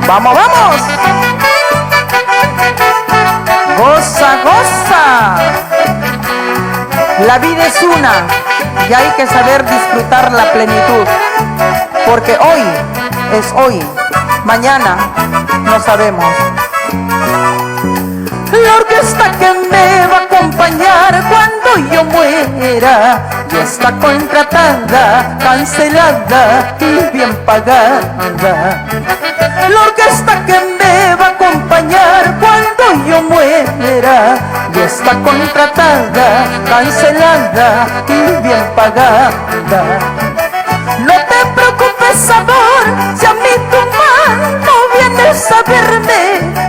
Vamos, vamos. Goza, goza. La vida es una y hay que saber disfrutar la plenitud, porque hoy es hoy, mañana no sabemos. La orquesta que me va a acompañar cuando yo muera ya está contratada, cancelada y bien pagada. La orquesta que me va a acompañar cuando yo muera ya está contratada, cancelada y bien pagada. No te preocupes, amor, si a mí tu mal no vienes a verme,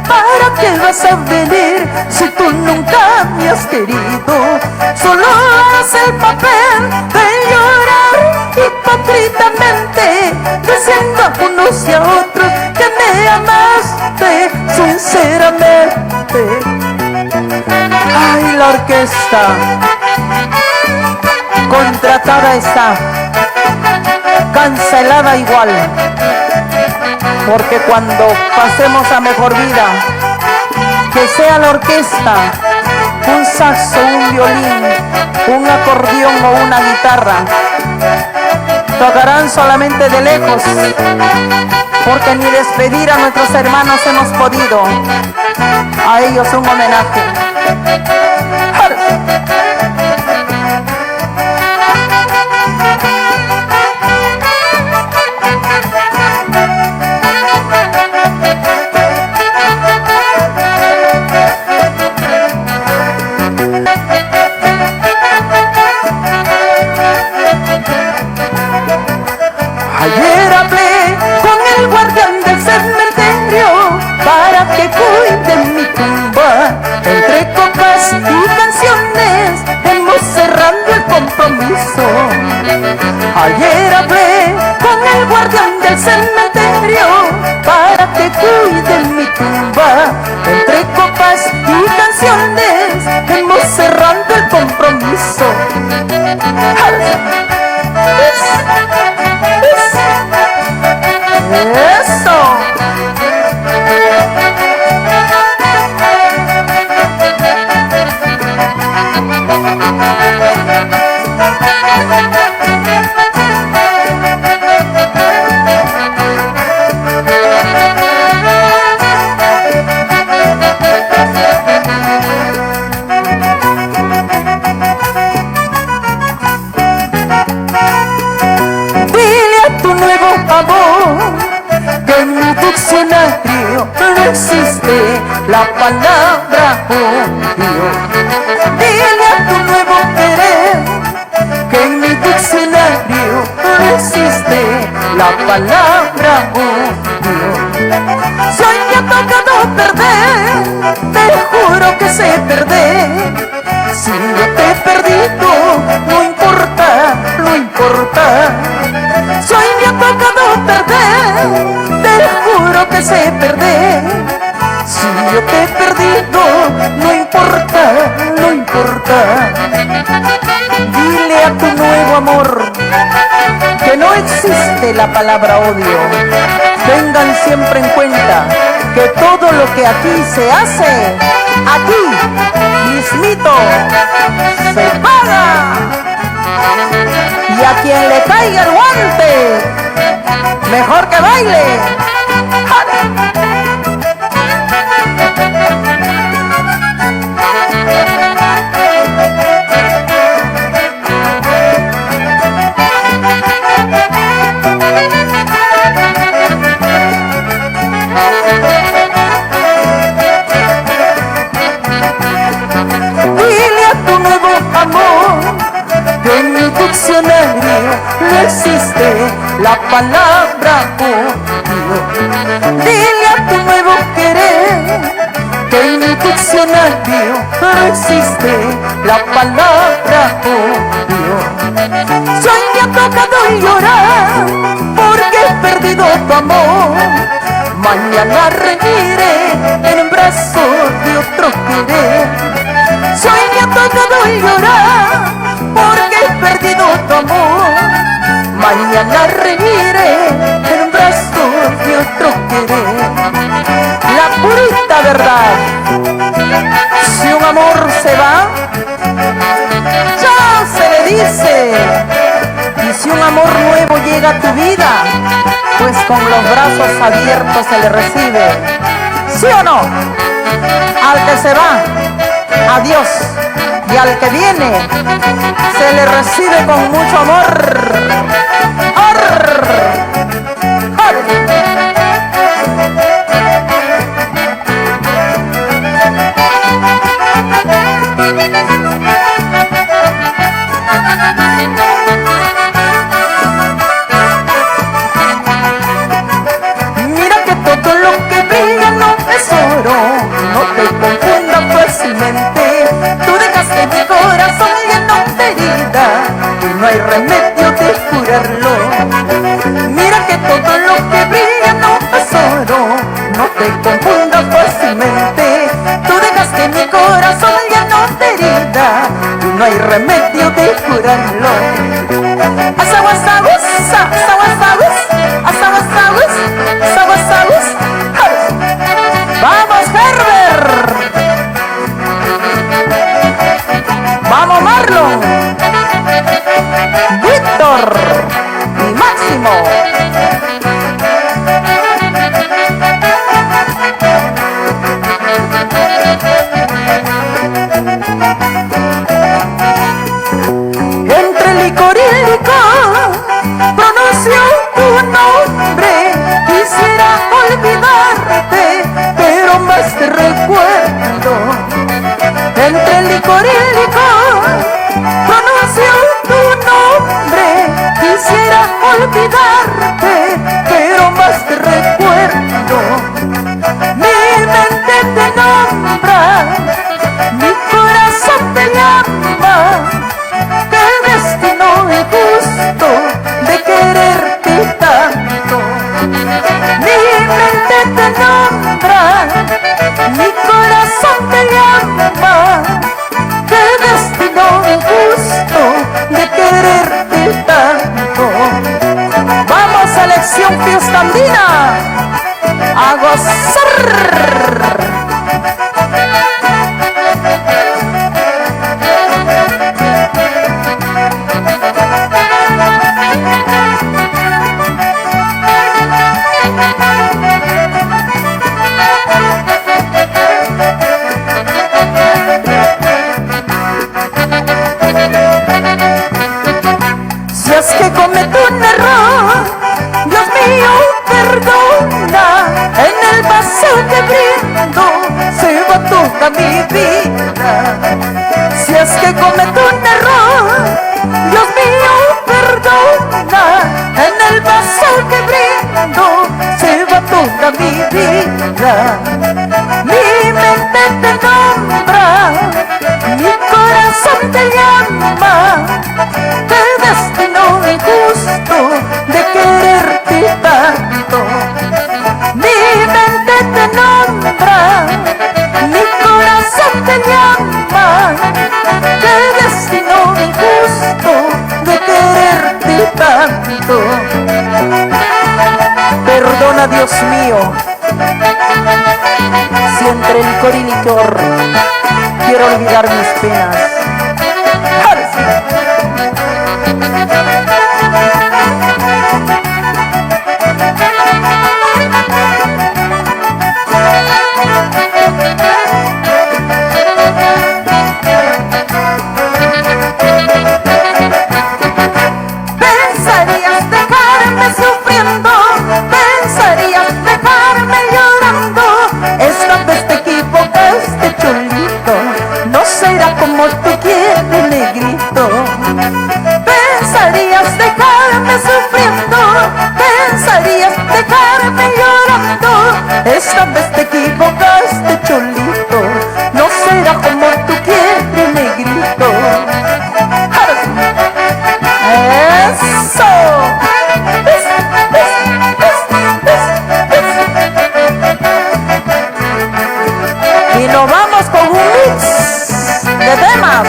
¿para qué vas a venir si tú nunca me has querido? Solo haz el papel de llorar hipócritamente, diciendo a unos y a otros que me amaste sinceramente. Ay, la orquesta contratada está, cancelada igual, porque cuando pasemos a mejor vida, que sea la orquesta un saxo, un violín, un acordeón o una guitarra, tocarán solamente de lejos, porque ni despedir a nuestros hermanos hemos podido. A ellos un homenaje. Ayer hablé con el guardián del cementerio para que cuide mi tumba. Entre copas y canciones hemos cerrado el compromiso. Ayer hablé con el guardián del cementerio para que cuide mi tumba. Entre copas y canciones hemos cerrado el compromiso. ¡Eso! Dile a tu nuevo amor que en mi diccionario no existe la palabra odio. Dile a tu nuevo querer que en mi diccionario no existe la palabra odio. Si hoy me ha tocado perder, te juro que sé perder. Si yo te he perdido, no importa, no importa. Si hoy me ha tocado perder, te juro que sé perder. Si yo te he perdido, no importa, no importa. Dile a tu nuevo amor que no existe la palabra odio. Tengan siempre en cuenta que todo lo que aquí se hace, aquí mismito se paga. Y a quien le caiga el guante, mejor que baile. Dile a tu nuevo amor que en mi diccionario no existe la palabra odio. Dile a tu nuevo querer que en mi diccionario no existe la palabra odio. Si hoy me ha tocado llorar porque he perdido tu amor, mañana reiré en brazos de otro querer. Si hoy me ha tocado llorar porque he perdido tu amor, mañana reiré dice, y si un amor nuevo llega a tu vida, pues con los brazos abiertos se le recibe. ¿Sí o no? Al que se va, adiós. Y al que viene, se le recibe con mucho amor. Mira que todo lo que brilla no es oro, no te confundas fácilmente. Tú dejaste mi corazón lleno de herida y no hay remedio de curarlo. Mira que todo lo que brilla no es oro, no te confundas fácilmente. Tú dejaste mi corazón lleno de herida y no hay remedio de curarlo. ¡Vamos, Herbert! ¡Vamos, Marlon! ¡Víctor! ¡Y Máximo! Entre licor y licor pronuncio tu nombre. Quisiera olvidarte, pero más te recuerdo. Entre licor y licor pronuncio tu nombre. Quisiera olvidarte, pero más te recuerdo. Mi mente te nombra, mi corazón te llama. Qué destino injusto de quererte tanto. Mi mente te nombra, mi corazón te llama. Qué destino injusto de quererte tanto. Vamos, selección fiesta andina, a gozar. Si es que cometo un error, Dios mío, perdona. En el vaso que brindo se va toda mi vida. Si es que cometo un error, Dios mío, perdona. En el vaso que brindo se va toda mi vida. Mi mente te nombra, mi corazón te llama. Qué destino injusto de quererte tanto. Mi mente te nombra, mi corazón te llama. Qué destino injusto de quererte tanto. Perdona, Dios mío, si entre licor y licor quiero olvidar mis penas. Pensarías dejarme sufriendo, pensarías dejarme llorando. Esta vez te equivocaste, chulito, no será como tú quieres, negrito. Pensarías dejarme sufriendo, pensarías dejarme llorando. Esta vez te equivocaste, chulito, no será como tú quieres, negrito. ¡Eso! Y nos vamos con un mix de temas.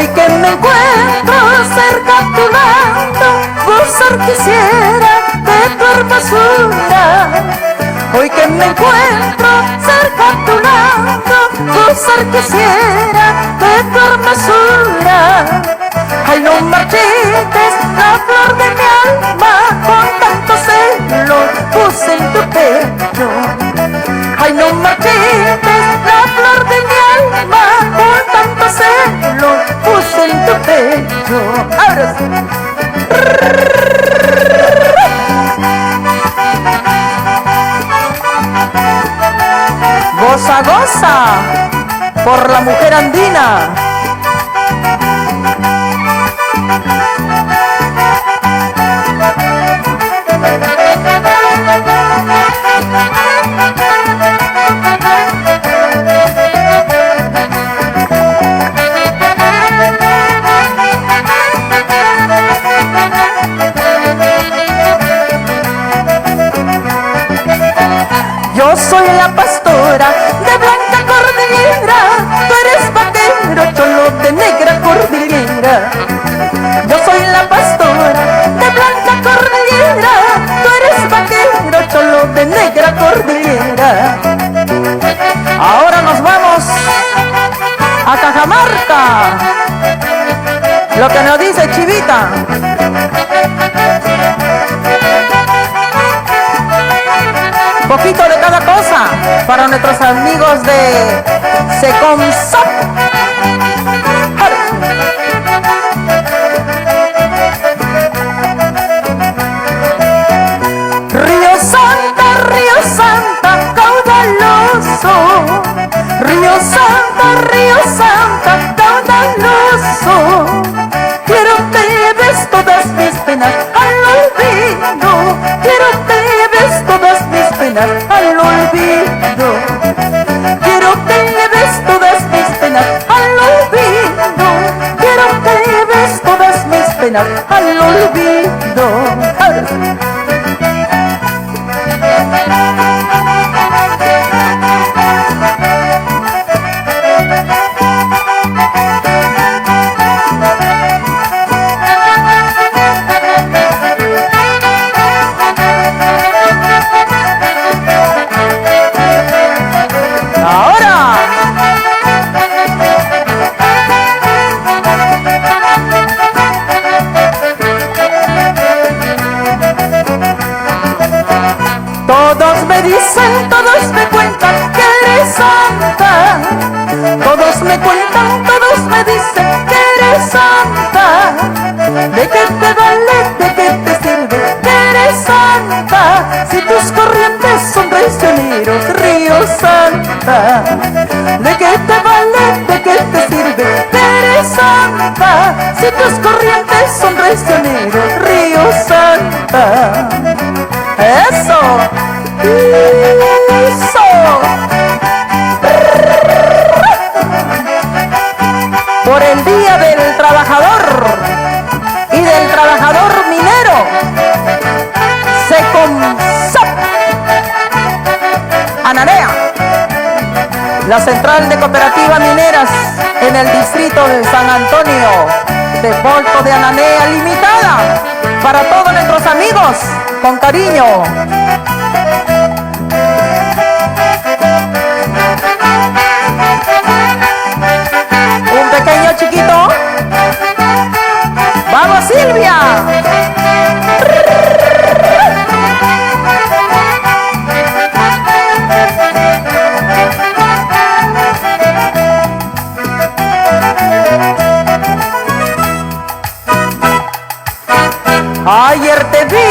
Hoy que me encuentro cerca a tu lado, gozar quisiera de tu hermosura. Hoy que me encuentro cerca a tu lado, gozar quisiera de tu hermosura. Ay, no marchites la flor de mi alma, con tanto celo puse en tu pecho. Ay, no marchites la flor de mi alma, con tanto celo puse en tu pecho. Ahora sí. Goza, goza, por la mujer andina. Yo soy la pastora de blanca cordillera, tú eres vaquero, cholo de negra cordillera. Yo soy la pastora de blanca cordillera, tú eres vaquero, cholo de negra cordillera. Ahora nos vamos a Cajamarca, lo que nos dice Chivita. Poquito de cada cosa para nuestros amigos de Secomsop. Río Santa, caudaloso. Río Santa, caudaloso. Quiero que lleves todas mis penas al olvido. Quiero que lleves todas mis penas al olvido. Quiero que lleves todas mis penas al olvido. Quiero que lleves todas mis penas al olvido. Todos me cuentan que eres santa. Todos me cuentan, todos me dicen que eres santa. ¿De qué te vale, de qué te sirve que eres santa? Si tus corrientes son traicioneros, Río Santa. ¿De qué te vale, de qué te sirve que eres santa? Si tus corrientes son traicioneros, Río Santa. ¡Eso! Por el Día del Trabajador y del Trabajador Minero, Secomsop Ananea, la central de cooperativas mineras en el distrito de San Antonio de Volto de Ananea Limitada, para todos nuestros amigos, con cariño. Un pequeño chiquito. ¡Vamos, Silvia! Ayer te vi,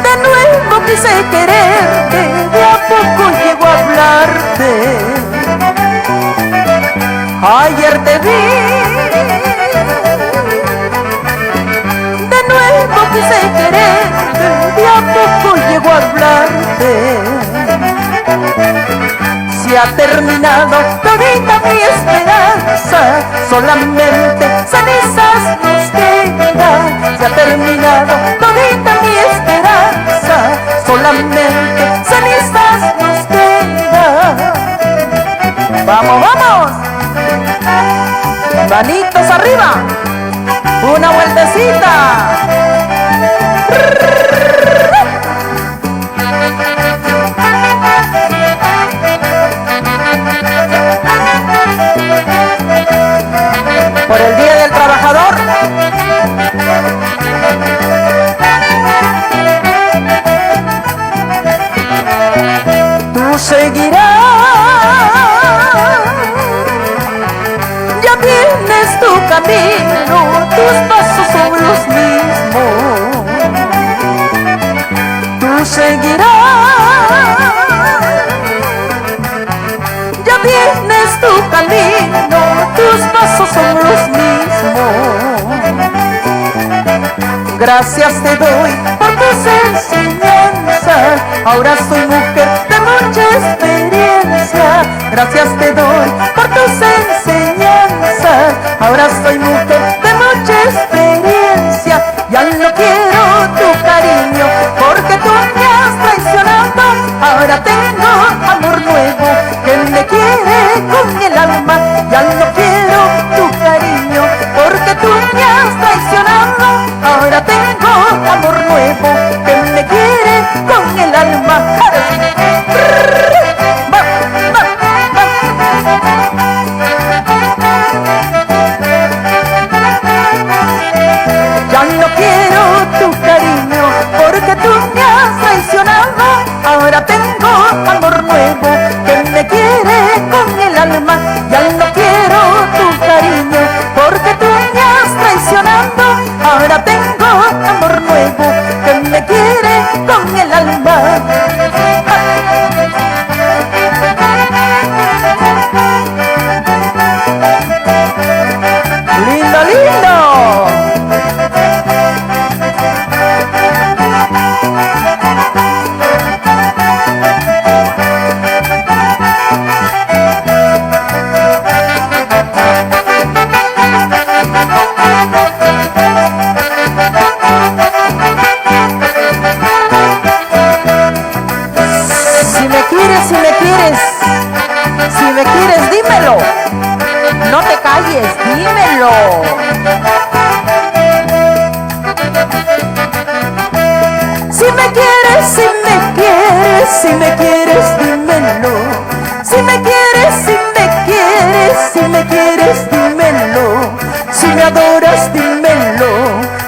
de nuevo quise quererte, de a poco llego a hablarte. Ayer te vi, de nuevo quise quererte, de a poco llego a hablarte. Se ha terminado todita mi esperanza, solamente cenizas nos quedan. Se ha terminado todita mi esperanza, solamente cenizas nos quedan. Vamos, vamos. Manitos arriba. Una vueltecita. Por el Día del Trabajador. Tú seguirás. Ya tienes tu camino, tus pasos son los mismos. Tú seguirás. Ya tienes tu camino, tus pasos son los mismos. Gracias te doy por tus enseñanzas. Ahora soy mujer de mucha experiencia. Gracias te doy por tus enseñanzas. Ahora soy mujer de mucha experiencia. Ya no quiero tu cariño porque tú me has traicionado. Ahora tengo amor nuevo que me quiere con el alma. Ya no quiero tu cariño porque tú me has traicionado. Ahora tengo amor nuevo que me quiere con el alma. Ya no quiero tu cariño porque tú me has traicionado. Ahora tengo amor nuevo que me quiere con el alma. Ya no quiero tu cariño porque tú me has traicionado. Ahora tengo amor nuevo que me quiere con el alma. Lindo, lindo. Si me quieres, dímelo. No te calles, dímelo. Si me quieres, si me quieres, si me quieres, dímelo. Si me quieres, si me quieres, si me quieres, dímelo. Si me adoras, dímelo.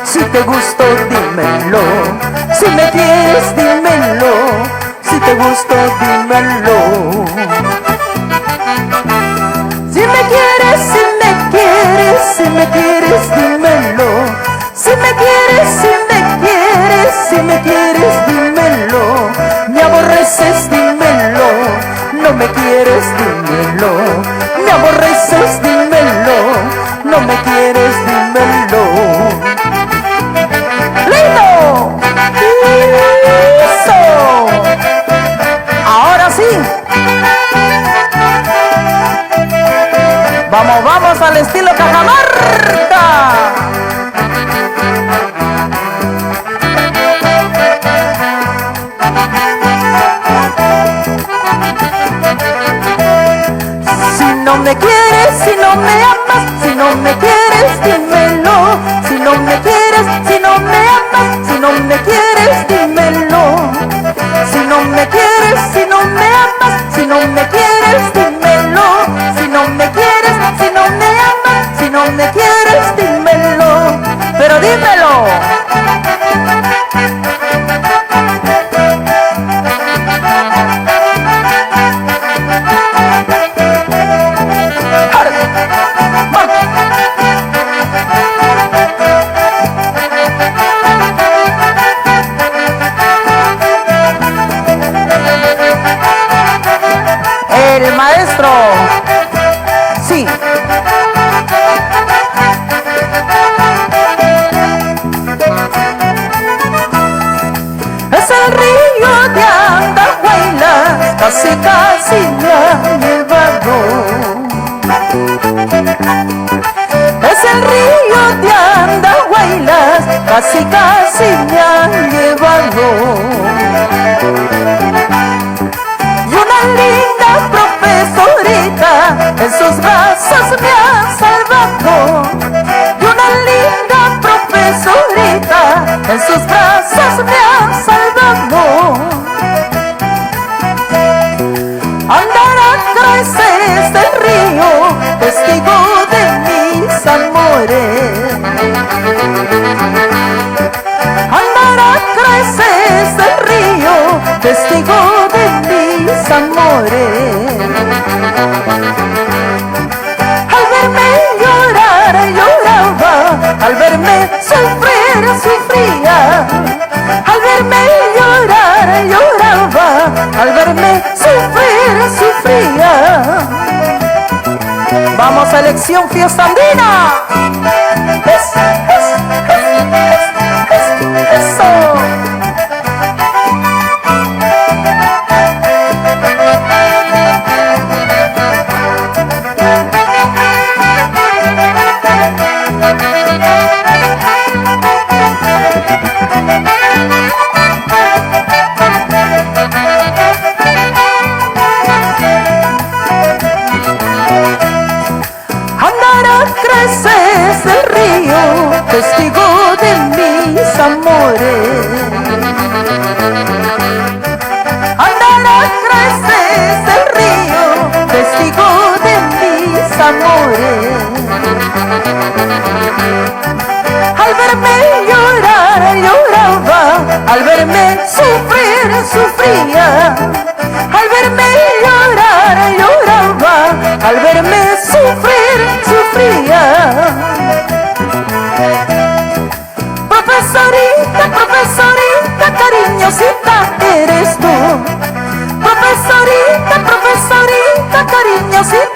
Si te gusto, dímelo. Si me quieres, dímelo. Si te gusto, dímelo. Si me quieres, si me quieres, si me quieres, dímelo. Si me quieres, si me quieres, si me quieres, dímelo. Me aborreces, dímelo. No me quieres, dímelo. Me aborreces, dímelo. No me quieres, dímelo. ¡Lindo! ¡Eso! Ahora sí. Vamos, vamos al estilo Cajamarca. Si no me quieres, si no me amas, si no me quieres, dímelo. Si no me quieres, si no me amas, si no me quieres, dímelo. Si no me quieres, si no me amas, si no me quieres, dímelo. Si no me quieres, si no me amas, si no me quieres, dímelo. Pero dímelo. El maestro. Sí. Es el río de Andahuaylas, casi casi me ha llevado. Es el río de Andahuaylas, casi casi me ha llevado. Y una linda profesorita profesorita en sus brazos me ha salvado. Y una linda profesorita en sus brazos me ha salvado. Andar a través del río, testigo de mis amores. Andar a través del río, testigo de mis amores. Al verme llorar, lloraba, al verme sufrir, sufría. Al verme llorar, lloraba, al verme sufrir, sufría. Vamos, selección fiesta andina. Eso. Creces del río, testigo de mis amores. Andar a creces del río, testigo de mis amores. Al verme llorar, lloraba, al verme sufrir, sufría. Al verme llorar, lloraba, al verme sufrir, sufría. Profesorita, profesorita, cariñosita eres tú. Profesorita, profesorita, cariñosita